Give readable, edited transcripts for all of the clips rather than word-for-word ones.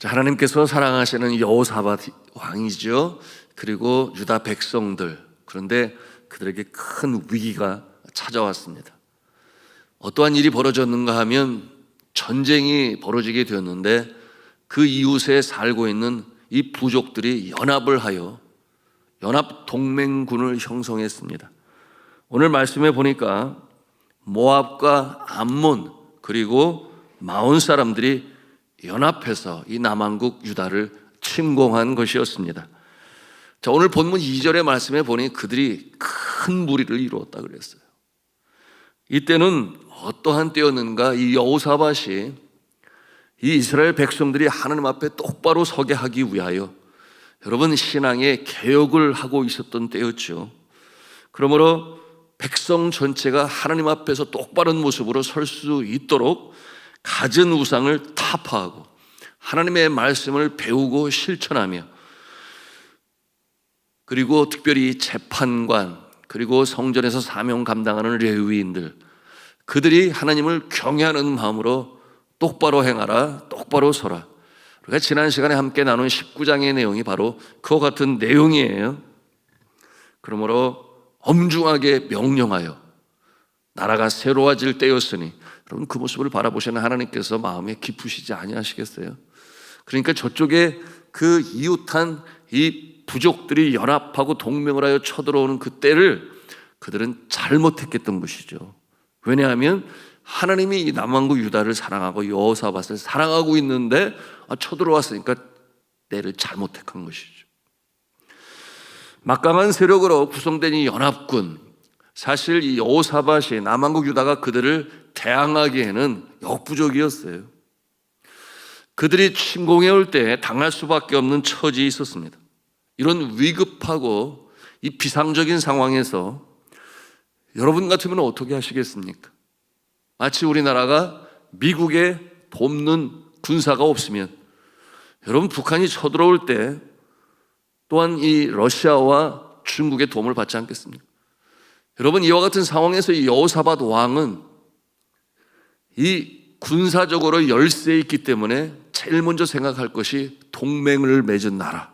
하나님께서 사랑하시는 여호사밧 왕이죠. 그리고 유다 백성들, 그런데 그들에게 큰 위기가 찾아왔습니다. 어떠한 일이 벌어졌는가 하면 전쟁이 벌어지게 되었는데 그 이웃에 살고 있는 이 부족들이 연합을 하여 연합 동맹군을 형성했습니다. 오늘 말씀에 보니까 모압과 암몬 그리고 마온 사람들이 연합해서 이 남한국 유다를 침공한 것이었습니다. 자, 오늘 본문 2절의 말씀에 보니 그들이 큰 무리를 이루었다 그랬어요. 이때는 어떠한 때였는가? 이 여호사밧이 이 이스라엘 백성들이 하나님 앞에 똑바로 서게 하기 위하여 여러분 신앙의 개혁을 하고 있었던 때였죠. 그러므로 백성 전체가 하나님 앞에서 똑바른 모습으로 설 수 있도록 갖은 우상을 타파하고 하나님의 말씀을 배우고 실천하며, 그리고 특별히 재판관 그리고 성전에서 사명 감당하는 레위인들, 그들이 하나님을 경외하는 마음으로 똑바로 행하라, 똑바로 서라. 우리가 지난 시간에 함께 나눈 19장의 내용이 바로 그와 같은 내용이에요. 그러므로 엄중하게 명령하여 나라가 새로워질 때였으니, 여러분 그 모습을 바라보시는 하나님께서 마음에 기쁘시지 아니하시겠어요? 그러니까 저쪽에 그 이웃한 이 부족들이 연합하고 동맹을 하여 쳐들어오는 그 때를 그들은 잘못했겠던 것이죠. 왜냐하면 하나님이 이 남한국 유다를 사랑하고 여호사밧을 사랑하고 있는데 쳐들어왔으니까 때를 잘못 택한 것이죠. 막강한 세력으로 구성된 이 연합군, 사실 이 여호사밧이 남한국 유다가 그들을 대항하기에는 역부족이었어요. 그들이 침공해 올 때 당할 수밖에 없는 처지에 있었습니다. 이런 위급하고 이 비상적인 상황에서 여러분 같으면 어떻게 하시겠습니까? 마치 우리나라가 미국에 돕는 군사가 없으면, 여러분 북한이 쳐들어올 때 또한 이 러시아와 중국의 도움을 받지 않겠습니까? 여러분 이와 같은 상황에서 이 여호사밧 왕은 이 군사적으로 열세에 있기 때문에 제일 먼저 생각할 것이 동맹을 맺은 나라.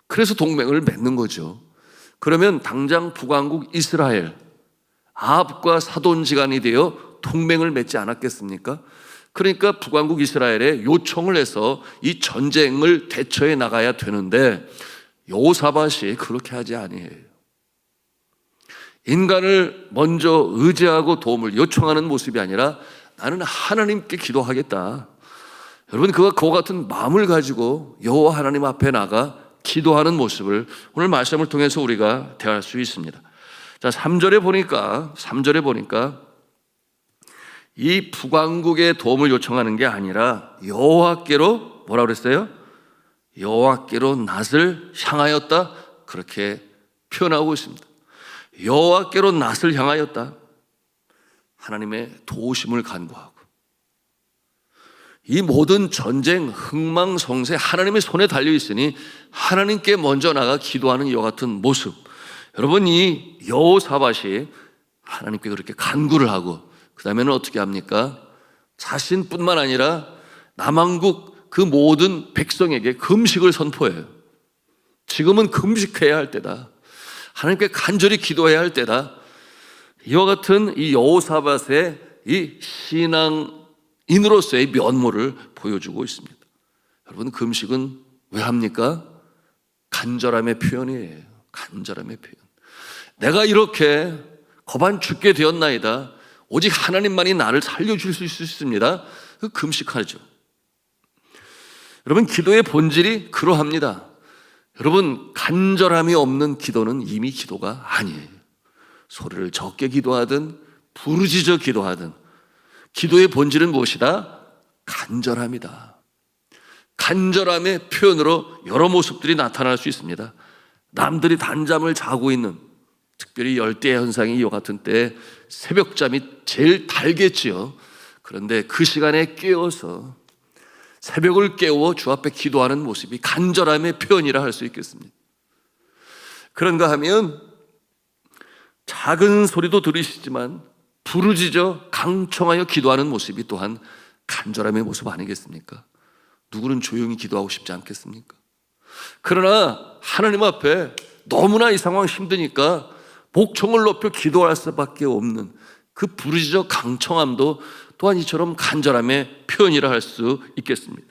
그래서 동맹을 맺는 거죠. 그러면 당장 북왕국 이스라엘, 아합과 사돈지간이 되어 동맹을 맺지 않았겠습니까? 그러니까 북왕국 이스라엘에 요청을 해서 이 전쟁을 대처해 나가야 되는데 여호사밧이 그렇게 하지 아니에요. 인간을 먼저 의지하고 도움을 요청하는 모습이 아니라 나는 하나님께 기도하겠다. 여러분 그와 같은 마음을 가지고 여호와 하나님 앞에 나가 기도하는 모습을 오늘 말씀을 통해서 우리가 대할 수 있습니다. 자, 3절에 보니까 이 북왕국의 도움을 요청하는 게 아니라 여호와께로 뭐라고 그랬어요? 여호와께로 낫을 향하였다, 그렇게 표현하고 있습니다. 여호와께로 낫을 향하였다. 하나님의 도우심을 간구하고 이 모든 전쟁, 흥망성쇠 하나님의 손에 달려있으니 하나님께 먼저 나가 기도하는 이와 같은 모습. 여러분 이 여호사밧이 하나님께 그렇게 간구를 하고 그 다음에는 어떻게 합니까? 자신뿐만 아니라 남한국 그 모든 백성에게 금식을 선포해요. 지금은 금식해야 할 때다. 하나님께 간절히 기도해야 할 때다. 이와 같은 이 여호사밧의 이 신앙인으로서의 면모를 보여주고 있습니다. 여러분 금식은 왜 합니까? 간절함의 표현이에요. 간절함의 표현. 내가 이렇게 거반 죽게 되었나이다. 오직 하나님만이 나를 살려줄 수 있습니다. 그 금식하죠. 여러분 기도의 본질이 그러합니다. 여러분 간절함이 없는 기도는 이미 기도가 아니에요. 소리를 적게 기도하든 부르짖어 기도하든 기도의 본질은 무엇이다? 간절함이다. 간절함의 표현으로 여러 모습들이 나타날 수 있습니다. 남들이 단잠을 자고 있는, 특별히 열대 현상이 이와 같은 때 새벽잠이 제일 달겠지요. 그런데 그 시간에 깨어서 새벽을 깨워 주 앞에 기도하는 모습이 간절함의 표현이라 할 수 있겠습니다. 그런가 하면 작은 소리도 들으시지만 부르짖어 강청하여 기도하는 모습이 또한 간절함의 모습 아니겠습니까? 누구는 조용히 기도하고 싶지 않겠습니까? 그러나 하나님 앞에 너무나 이 상황 힘드니까 목청을 높여 기도할 수밖에 없는 그 부르짖어 강청함도 또한 이처럼 간절함의 표현이라 할 수 있겠습니다.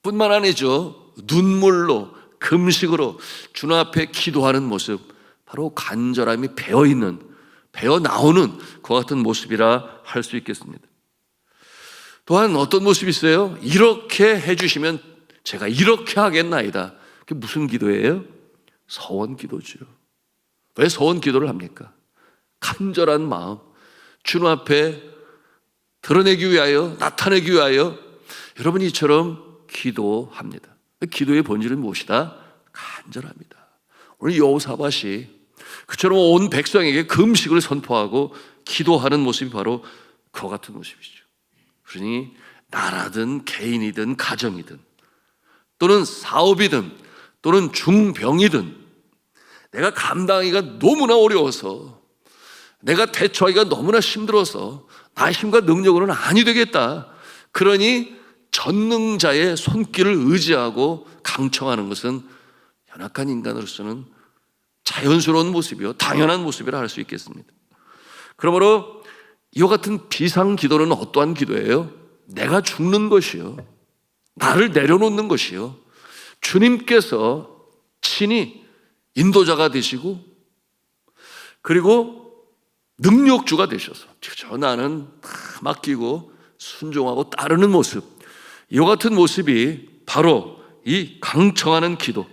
뿐만 아니죠. 눈물로 금식으로 주님 앞에 기도하는 모습, 바로 간절함이 배어 나오는 그와 같은 모습이라 할 수 있겠습니다. 또한 어떤 모습이 있어요? 이렇게 해주시면 제가 이렇게 하겠나이다. 그게 무슨 기도예요? 서원 기도죠. 왜 서원 기도를 합니까? 간절한 마음, 주님 앞에 드러내기 위하여, 나타내기 위하여 여러분이 이처럼 기도합니다. 기도의 본질은 무엇이다? 간절합니다. 오늘 여호사밧이 그처럼 온 백성에게 금식을 선포하고 기도하는 모습이 바로 그와 같은 모습이죠. 그러니 나라든 개인이든 가정이든 또는 사업이든 또는 중병이든 내가 감당하기가 너무나 어려워서, 내가 대처하기가 너무나 힘들어서 나의 힘과 능력으로는 아니 되겠다. 그러니 전능자의 손길을 의지하고 강청하는 것은 연약한 인간으로서는 자연스러운 모습이요, 당연한 모습이라 할 수 있겠습니다. 그러므로 이와 같은 비상 기도는 어떠한 기도예요? 내가 죽는 것이요, 나를 내려놓는 것이요, 주님께서 친히 인도자가 되시고 그리고 능력주가 되셔서 저 나는 다 맡기고 순종하고 따르는 모습, 이와 같은 모습이 바로 이 강청하는 기도,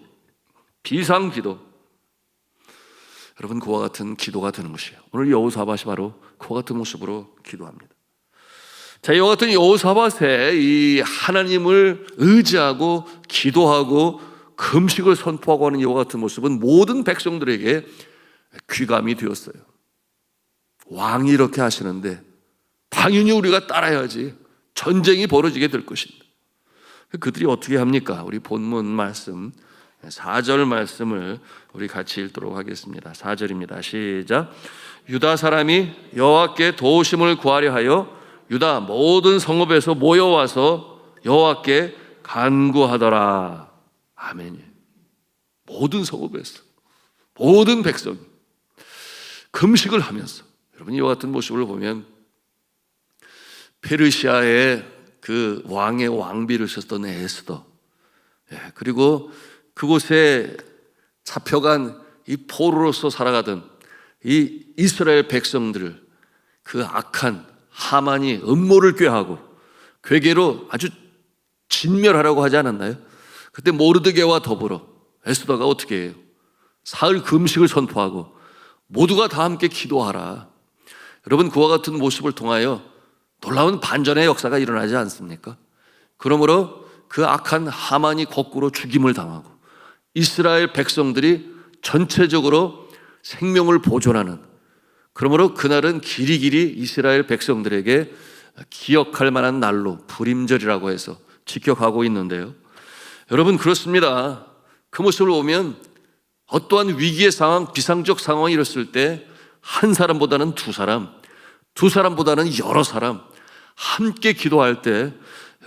비상 기도, 여러분 그와 같은 기도가 되는 것이에요. 오늘 여호사밧이 바로 그와 같은 모습으로 기도합니다. 자, 이와 같은 여호사밧의 이 하나님을 의지하고 기도하고 금식을 선포하고 하는 이와 같은 모습은 모든 백성들에게 귀감이 되었어요. 왕이 이렇게 하시는데 당연히 우리가 따라야지, 전쟁이 벌어지게 될 것입니다. 그들이 어떻게 합니까? 우리 본문 말씀 4절 말씀을 우리 같이 읽도록 하겠습니다. 4절입니다. 시작. 유다 사람이 여호와께 도우심을 구하려 하여 유다 모든 성읍에서 모여와서 여호와께 간구하더라. 아멘. 모든 성읍에서 모든 백성이 금식을 하면서, 여러분 이와 같은 모습을 보면 페르시아의 그 왕의 왕비를 썼던 에스더, 그리고 그곳에 잡혀간 이 포로로서 살아가던 이 이스라엘 백성들을 그 악한 하만이 음모를 꾀하고 괴계로 아주 진멸하라고 하지 않았나요? 그때 모르드게와 더불어 에스더가 어떻게 해요? 사흘 금식을 선포하고 모두가 다 함께 기도하라. 여러분 그와 같은 모습을 통하여 놀라운 반전의 역사가 일어나지 않습니까? 그러므로 그 악한 하만이 거꾸로 죽임을 당하고 이스라엘 백성들이 전체적으로 생명을 보존하는, 그러므로 그날은 길이길이 이스라엘 백성들에게 기억할 만한 날로 불임절이라고 해서 지켜가고 있는데요. 여러분 그렇습니다. 그 모습을 보면 어떠한 위기의 상황, 비상적 상황이 일었을 때 한 사람보다는 두 사람, 두 사람보다는 여러 사람 함께 기도할 때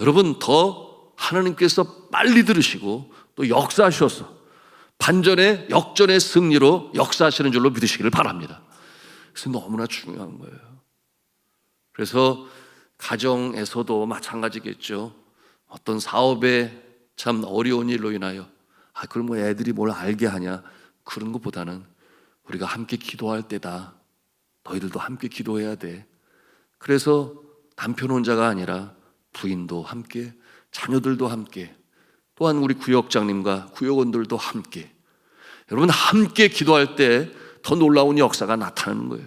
여러분 더 하나님께서 빨리 들으시고 또 역사하셔서 반전의 역전의 승리로 역사하시는 줄로 믿으시기를 바랍니다. 그래서 너무나 중요한 거예요. 그래서 가정에서도 마찬가지겠죠. 어떤 사업에 참 어려운 일로 인하여 그럼 뭐 애들이 뭘 알게 하냐, 그런 것보다는 우리가 함께 기도할 때다. 너희들도 함께 기도해야 돼. 그래서 남편 혼자가 아니라 부인도 함께, 자녀들도 함께, 또한 우리 구역장님과 구역원들도 함께, 여러분 함께 기도할 때 더 놀라운 역사가 나타나는 거예요.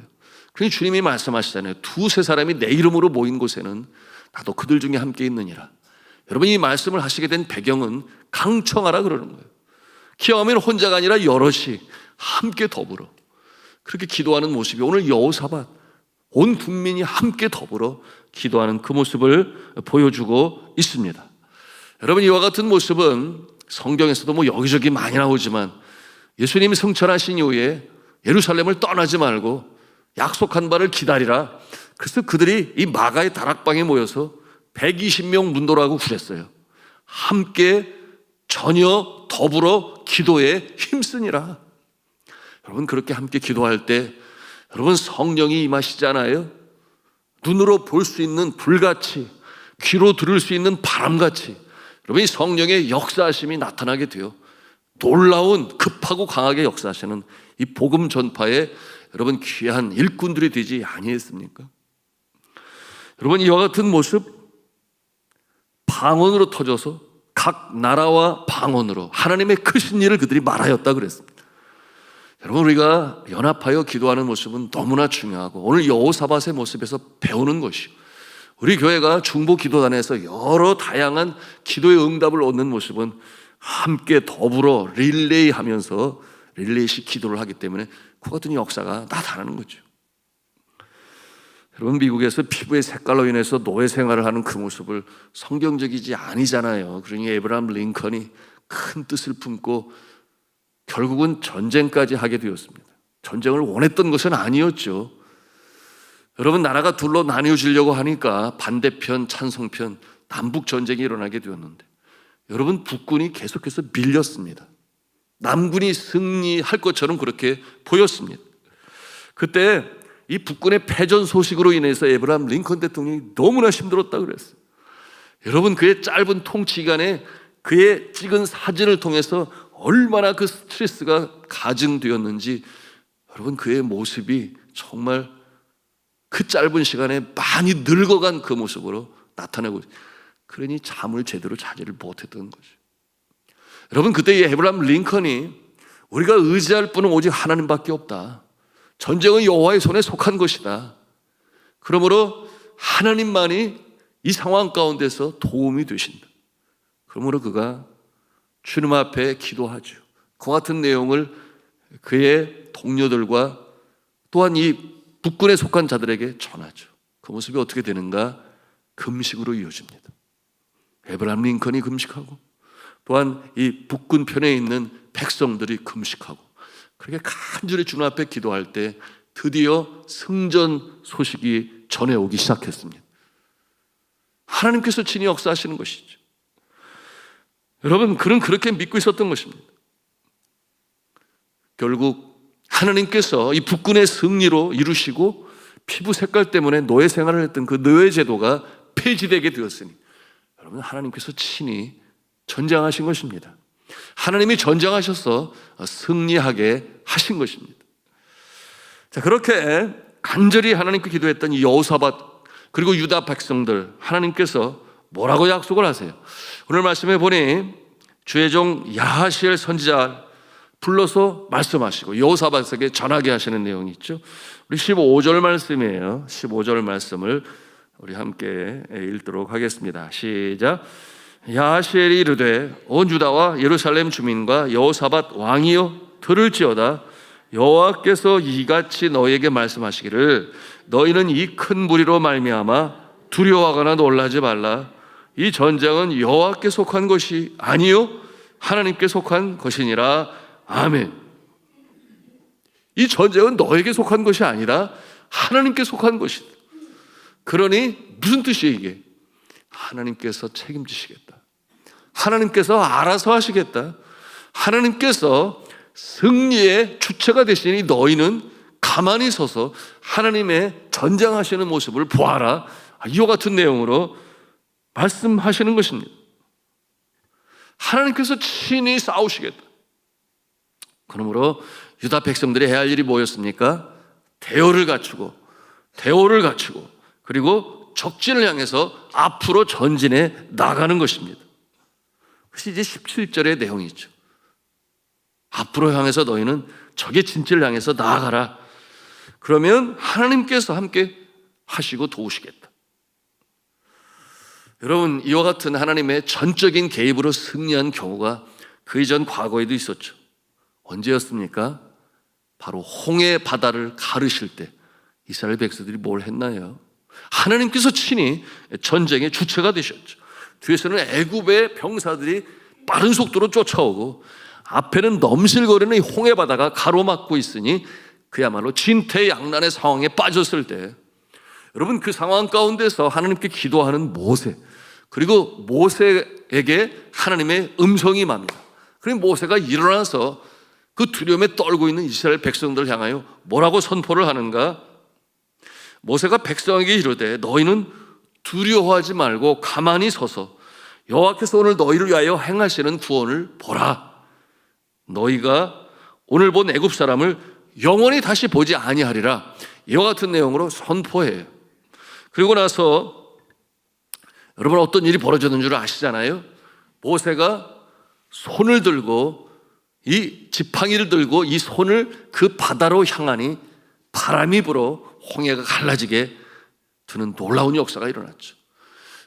그러니 주님이 말씀하시잖아요. 두세 사람이 내 이름으로 모인 곳에는 나도 그들 중에 함께 있느니라. 여러분 이 말씀을 하시게 된 배경은 강청하라 그러는 거예요. 기왕하면 혼자가 아니라 여럿이 함께 더불어 그렇게 기도하는 모습이 오늘 여호사밧 온 국민이 함께 더불어 기도하는 그 모습을 보여주고 있습니다. 여러분 이와 같은 모습은 성경에서도 뭐 여기저기 많이 나오지만 예수님이 승천하신 이후에 예루살렘을 떠나지 말고 약속한 바를 기다리라. 그래서 그들이 이 마가의 다락방에 모여서 120명 문도라고 그랬어요. 함께 전혀 더불어 기도에 힘쓰니라. 여러분, 그렇게 함께 기도할 때 여러분 성령이 임하시잖아요. 눈으로 볼 수 있는 불같이, 귀로 들을 수 있는 바람같이 여러분 이 성령의 역사하심이 나타나게 돼요. 놀라운 급하고 강하게 역사하시는 이 복음 전파에 여러분 귀한 일꾼들이 되지 아니했습니까? 여러분, 이와 같은 모습 방언으로 터져서 각 나라와 방언으로 하나님의 크신 일을 그들이 말하였다 그랬습니다. 여러분, 우리가 연합하여 기도하는 모습은 너무나 중요하고 오늘 여호사밧의 모습에서 배우는 것이요, 우리 교회가 중보 기도단에서 여러 다양한 기도의 응답을 얻는 모습은 함께 더불어 릴레이하면서 릴레이식 기도를 하기 때문에 그 같은 역사가 나타나는 거죠. 여러분, 미국에서 피부의 색깔로 인해서 노예 생활을 하는 그 모습을 성경적이지 아니잖아요. 그러니 에브라함 링컨이 큰 뜻을 품고 결국은 전쟁까지 하게 되었습니다. 전쟁을 원했던 것은 아니었죠. 여러분, 나라가 둘로 나뉘어지려고 하니까 반대편, 찬성편, 남북 전쟁이 일어나게 되었는데 여러분, 북군이 계속해서 밀렸습니다. 남군이 승리할 것처럼 그렇게 보였습니다. 그때 이 북군의 패전 소식으로 인해서 에브라함 링컨 대통령이 너무나 힘들었다고 그랬어요. 여러분, 그의 짧은 통치 기간에 그의 찍은 사진을 통해서 얼마나 그 스트레스가 가증되었는지 여러분, 그의 모습이 정말 그 짧은 시간에 많이 늙어간 그 모습으로 나타나고, 그러니 잠을 제대로 자지를 못했던 거죠. 여러분, 그때 이 에브라함 링컨이 우리가 의지할 분은 오직 하나님밖에 없다, 전쟁은 여호와의 손에 속한 것이다, 그러므로 하나님만이 이 상황 가운데서 도움이 되신다, 그러므로 그가 주님 앞에 기도하죠. 그 같은 내용을 그의 동료들과 또한 이 북군에 속한 자들에게 전하죠. 그 모습이 어떻게 되는가? 금식으로 이어집니다. 에브라함 링컨이 금식하고 또한 이 북군 편에 있는 백성들이 금식하고 그렇게 간절히 주님 앞에 기도할 때 드디어 승전 소식이 전해오기 시작했습니다. 하나님께서 친히 역사하시는 것이죠. 여러분, 그는 그렇게 믿고 있었던 것입니다. 결국 하나님께서 이 북군의 승리로 이루시고 피부 색깔 때문에 노예 생활을 했던 그 노예 제도가 폐지되게 되었으니 여러분, 하나님께서 친히 전쟁하신 것입니다. 하나님이 전쟁하셔서 승리하게 하신 것입니다. 자, 그렇게 간절히 하나님께 기도했던 이 여호사밧 그리고 유다 백성들, 하나님께서 뭐라고 약속을 하세요? 오늘 말씀해 보니 주의 종 야하시엘 선지자 불러서 말씀하시고 여호사밧에게 전하게 하시는 내용이 있죠. 우리 15절 말씀이에요. 15절 말씀을 우리 함께 읽도록 하겠습니다. 시작. 야하시엘이 이르되 온 유다와 예루살렘 주민과 여호사밧 왕이여 들을지어다. 여호와께서 이같이 너희에게 말씀하시기를 너희는 이 큰 무리로 말미암아 두려워하거나 놀라지 말라. 이 전쟁은 여호와께 속한 것이 아니요 하나님께 속한 것이니라. 아멘. 이 전쟁은 너에게 속한 것이 아니라 하나님께 속한 것이다. 그러니 무슨 뜻이에요 이게? 하나님께서 책임지시겠다. 하나님께서 알아서 하시겠다. 하나님께서 승리의 주체가 되시니 너희는 가만히 서서 하나님의 전쟁하시는 모습을 보아라. 이와 같은 내용으로 말씀하시는 것입니다. 하나님께서 친히 싸우시겠다. 그러므로 유다 백성들이 해야 할 일이 뭐였습니까? 대오를 갖추고 그리고 적진을 향해서 앞으로 전진해 나가는 것입니다. 그것이 이제 17절의 내용이죠. 앞으로 향해서 너희는 적의 진지를 향해서 나아가라. 그러면 하나님께서 함께 하시고 도우시겠다. 여러분, 이와 같은 하나님의 전적인 개입으로 승리한 경우가 그 이전 과거에도 있었죠. 언제였습니까? 바로 홍해 바다를 가르실 때 이스라엘 백성들이 뭘 했나요? 하나님께서 친히 전쟁의 주체가 되셨죠. 뒤에서는 애굽의 병사들이 빠른 속도로 쫓아오고 앞에는 넘실거리는 이 홍해 바다가 가로막고 있으니 그야말로 진퇴양난의 상황에 빠졌을 때 여러분, 그 상황 가운데서 하나님께 기도하는 모세, 그리고 모세에게 하나님의 음성이 임합니다. 그리고 모세가 일어나서 그 두려움에 떨고 있는 이스라엘 백성들을 향하여 뭐라고 선포를 하는가? 모세가 백성에게 이르되 너희는 두려워하지 말고 가만히 서서 여호와께서 오늘 너희를 위하여 행하시는 구원을 보라. 너희가 오늘 본 애굽 사람을 영원히 다시 보지 아니하리라. 이와 같은 내용으로 선포해요. 그리고 나서 여러분 어떤 일이 벌어졌는 줄 아시잖아요. 모세가 손을 들고 이 지팡이를 들고 이 손을 그 바다로 향하니 바람이 불어 홍해가 갈라지게 두는 놀라운 역사가 일어났죠.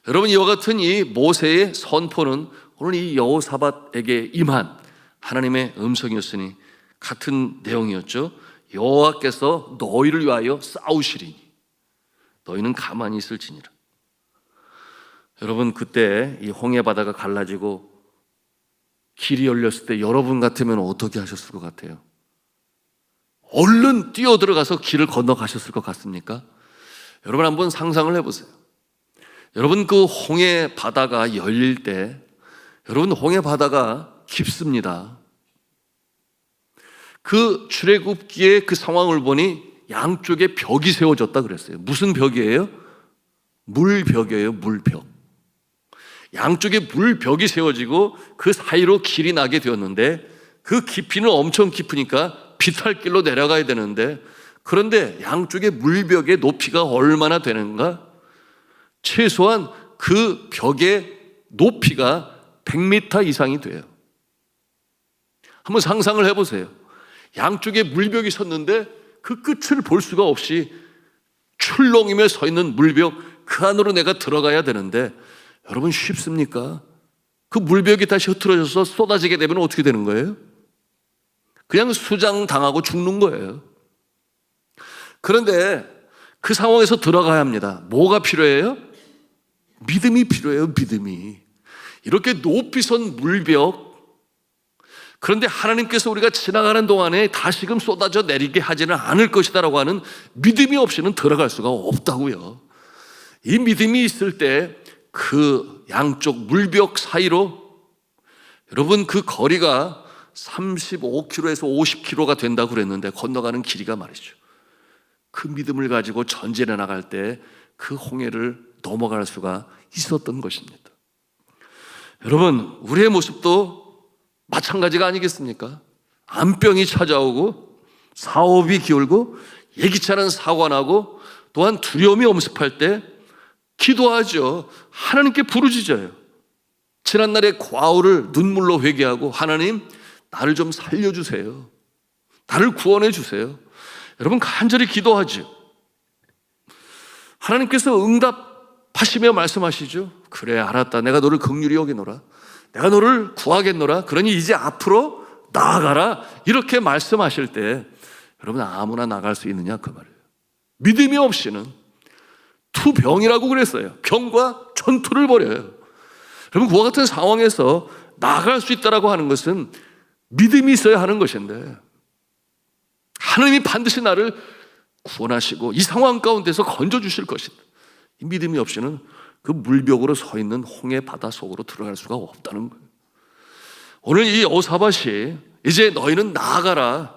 여러분 이와 같은 이 모세의 선포는 오늘 이 여호사밧에게 임한 하나님의 음성이었으니 같은 내용이었죠. 여호와께서 너희를 위하여 싸우시리니 너희는 가만히 있을지니라. 여러분 그때 이 홍해 바다가 갈라지고 길이 열렸을 때 여러분 같으면 어떻게 하셨을 것 같아요? 얼른 뛰어들어가서 길을 건너가셨을 것 같습니까? 여러분 한번 상상을 해보세요. 여러분 그 홍해 바다가 열릴 때 여러분 홍해 바다가 깊습니다. 그 출애굽기의 그 상황을 보니 양쪽에 벽이 세워졌다 그랬어요. 무슨 벽이에요? 물벽이에요. 물벽. 양쪽에 물벽이 세워지고 그 사이로 길이 나게 되었는데 그 깊이는 엄청 깊으니까 비탈길로 내려가야 되는데 그런데 양쪽에 물벽의 높이가 얼마나 되는가? 최소한 그 벽의 높이가 100m 이상이 돼요. 한번 상상을 해보세요. 양쪽에 물벽이 섰는데 그 끝을 볼 수가 없이 출렁이며 서 있는 물벽 그 안으로 내가 들어가야 되는데 여러분 쉽습니까? 그 물벽이 다시 흐트러져서 쏟아지게 되면 어떻게 되는 거예요? 그냥 수장당하고 죽는 거예요. 그런데 그 상황에서 들어가야 합니다. 뭐가 필요해요? 믿음이 필요해요. 믿음이. 이렇게 높이 선 물벽, 그런데 하나님께서 우리가 지나가는 동안에 다시금 쏟아져 내리게 하지는 않을 것이다 라고 하는 믿음이 없이는 들어갈 수가 없다고요. 이 믿음이 있을 때 그 양쪽 물벽 사이로 여러분 그 거리가 35km에서 50km가 된다고 그랬는데 건너가는 길이가 말이죠. 그 믿음을 가지고 전진해 나갈 때 그 홍해를 넘어갈 수가 있었던 것입니다. 여러분 우리의 모습도 마찬가지가 아니겠습니까? 암병이 찾아오고 사업이 기울고 예기치 않은 사고가 나고 또한 두려움이 엄습할 때 기도하죠. 하나님께 부르짖어요. 지난날의 과오를 눈물로 회개하고 하나님 나를 좀 살려주세요. 나를 구원해 주세요. 여러분 간절히 기도하죠. 하나님께서 응답하시며 말씀하시죠. 그래 알았다. 내가 너를 긍휼히 여기노라. 내가 너를 구하겠노라. 그러니 이제 앞으로 나아가라. 이렇게 말씀하실 때 여러분 아무나 나갈 수 있느냐 그 말이에요. 믿음이 없이는 투병이라고 그랬어요. 병과 전투를 벌여요. 여러분 그와 같은 상황에서 나아갈 수 있다라고 하는 것은 믿음이 있어야 하는 것인데 하나님이 반드시 나를 구원하시고 이 상황 가운데서 건져주실 것이다. 이 믿음이 없이는 그 물벽으로 서 있는 홍해 바다 속으로 들어갈 수가 없다는 거예요. 오늘 이 여호사밧이 이제 너희는 나아가라.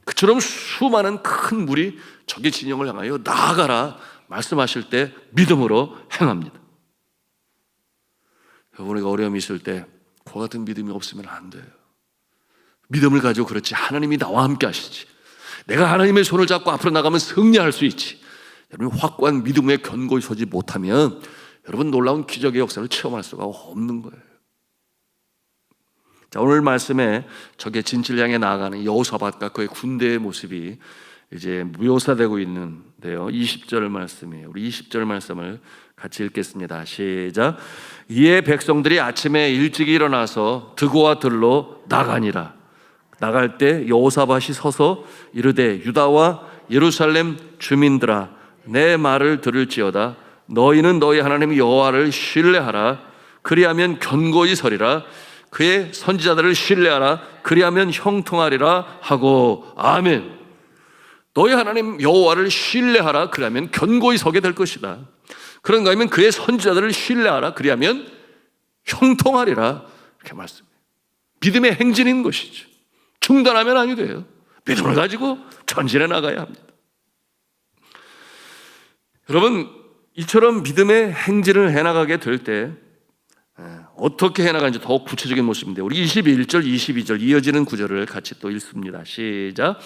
그처럼 수많은 큰 물이 적의 진영을 향하여 나아가라 말씀하실 때 믿음으로 행합니다. 우리가 어려움이 있을 때 그와 같은 믿음이 없으면 안 돼요. 믿음을 가지고 그렇지 하나님이 나와 함께 하시지. 내가 하나님의 손을 잡고 앞으로 나가면 승리할 수 있지. 여러분 확고한 믿음에 견고히 서지 못하면 여러분 놀라운 기적의 역사를 체험할 수가 없는 거예요. 자, 오늘 말씀에 적의 진치를 향해 나아가는 여호사밧과 그의 군대의 모습이 이제 묘사되고 있는데요. 20절 말씀이에요. 우리 20절 말씀을 같이 읽겠습니다. 시작. 이에 백성들이 아침에 일찍 일어나서 드고와 들로 나가니라. 나갈 때 여호사밧이 서서 이르되 유다와 예루살렘 주민들아 내 말을 들을지어다. 너희는 너희 하나님 여호와를 신뢰하라. 그리하면 견고히 서리라. 그의 선지자들을 신뢰하라. 그리하면 형통하리라 하고 아멘. 너희 하나님 여호와를 신뢰하라. 그러면 견고히 서게 될 것이다. 그런가 하면 그의 선지자들을 신뢰하라. 그리하면 형통하리라. 이렇게 말씀해요. 믿음의 행진인 것이죠. 중단하면 아니 돼요. 믿음을 가지고 전진해 나가야 합니다. 여러분, 이처럼 믿음의 행진을 해나가게 될 때 어떻게 해나가는지 더 구체적인 모습인데, 우리 21절, 22절 이어지는 구절을 같이 또 읽습니다. 시작.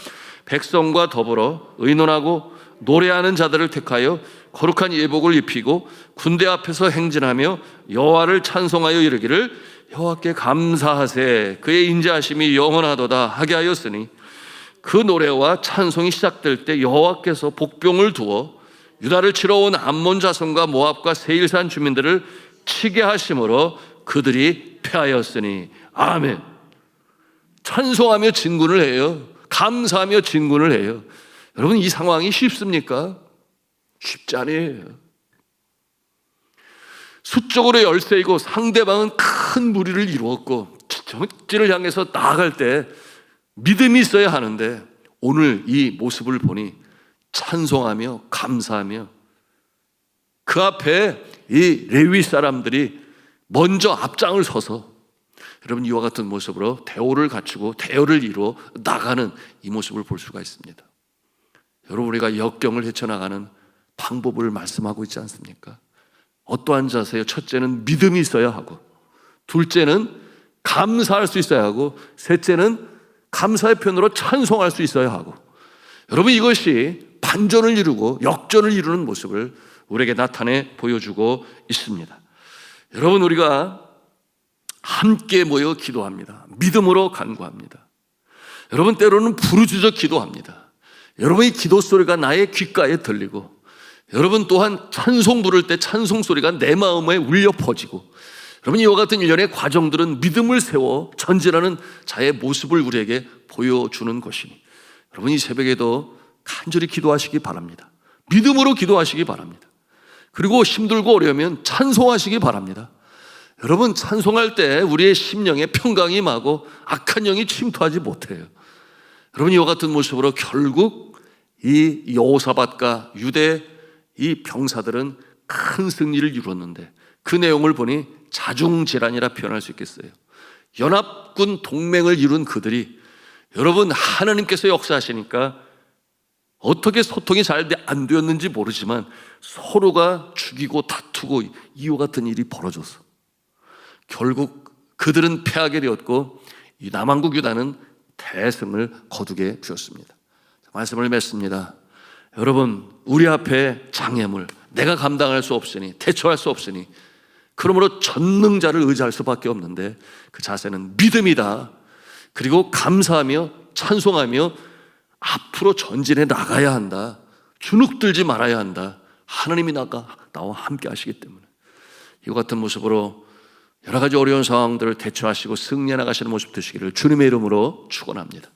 백성과 더불어 의논하고 노래하는 자들을 택하여 거룩한 예복을 입히고 군대 앞에서 행진하며 여호와를 찬송하여 이르기를 여호와께 감사하세 그의 인자하심이 영원하도다 하게 하였으니, 그 노래와 찬송이 시작될 때 여호와께서 복병을 두어 유다를 치러 온 암몬 자손과 모압과 세일산 주민들을 치게 하심으로 그들이 패하였으니. 아멘. 찬송하며 진군을 해요. 감사하며 진군을 해요. 여러분, 이 상황이 쉽습니까? 쉽지 않아요. 수적으로 열세이고 상대방은 큰 무리를 이루었고 적지를 향해서 나아갈 때 믿음이 있어야 하는데, 오늘 이 모습을 보니 찬송하며 감사하며 그 앞에 이 레위 사람들이 먼저 앞장을 서서 여러분 이와 같은 모습으로 대오를 갖추고 대오를 이루어 나가는 이 모습을 볼 수가 있습니다. 여러분, 우리가 역경을 헤쳐나가는 방법을 말씀하고 있지 않습니까? 어떠한 자세요? 첫째는 믿음이 있어야 하고, 둘째는 감사할 수 있어야 하고, 셋째는 감사의 편으로 찬송할 수 있어야 하고, 여러분 이것이 반전을 이루고 역전을 이루는 모습을 우리에게 나타내 보여주고 있습니다. 여러분, 우리가 함께 모여 기도합니다. 믿음으로 간구합니다. 여러분, 때로는 부르짖어 기도합니다. 여러분의 기도 소리가 나의 귓가에 들리고, 여러분 또한 찬송 부를 때 찬송 소리가 내 마음에 울려 퍼지고, 여러분 이와 같은 일련의 과정들은 믿음을 세워 전진하는 자의 모습을 우리에게 보여주는 것이니, 여러분 이 새벽에도 간절히 기도하시기 바랍니다. 믿음으로 기도하시기 바랍니다. 그리고 힘들고 어려우면 찬송하시기 바랍니다. 여러분, 찬송할 때 우리의 심령에 평강이 임하고 악한 영이 침투하지 못해요. 여러분, 이와 같은 모습으로 결국 이 여호사밧과 유대 이 병사들은 큰 승리를 이뤘는데, 그 내용을 보니 자중질환이라 표현할 수 있겠어요. 연합군 동맹을 이룬 그들이, 여러분 하나님께서 역사하시니까 어떻게 소통이 잘 안 되었는지 모르지만 서로가 죽이고 다투고 이와 같은 일이 벌어졌어. 결국 그들은 패하게 되었고 이 남한국 유다는 대승을 거두게 되었습니다. 말씀을 맺습니다. 여러분, 우리 앞에 장애물, 내가 감당할 수 없으니, 대처할 수 없으니, 그러므로 전능자를 의지할 수밖에 없는데, 그 자세는 믿음이다. 그리고 감사하며 찬송하며 앞으로 전진해 나가야 한다. 주눅들지 말아야 한다. 하나님이 나와 함께 하시기 때문에. 이와 같은 모습으로 여러 가지 어려운 상황들을 대처하시고 승리해 나가시는 모습 되시기를 주님의 이름으로 축원합니다.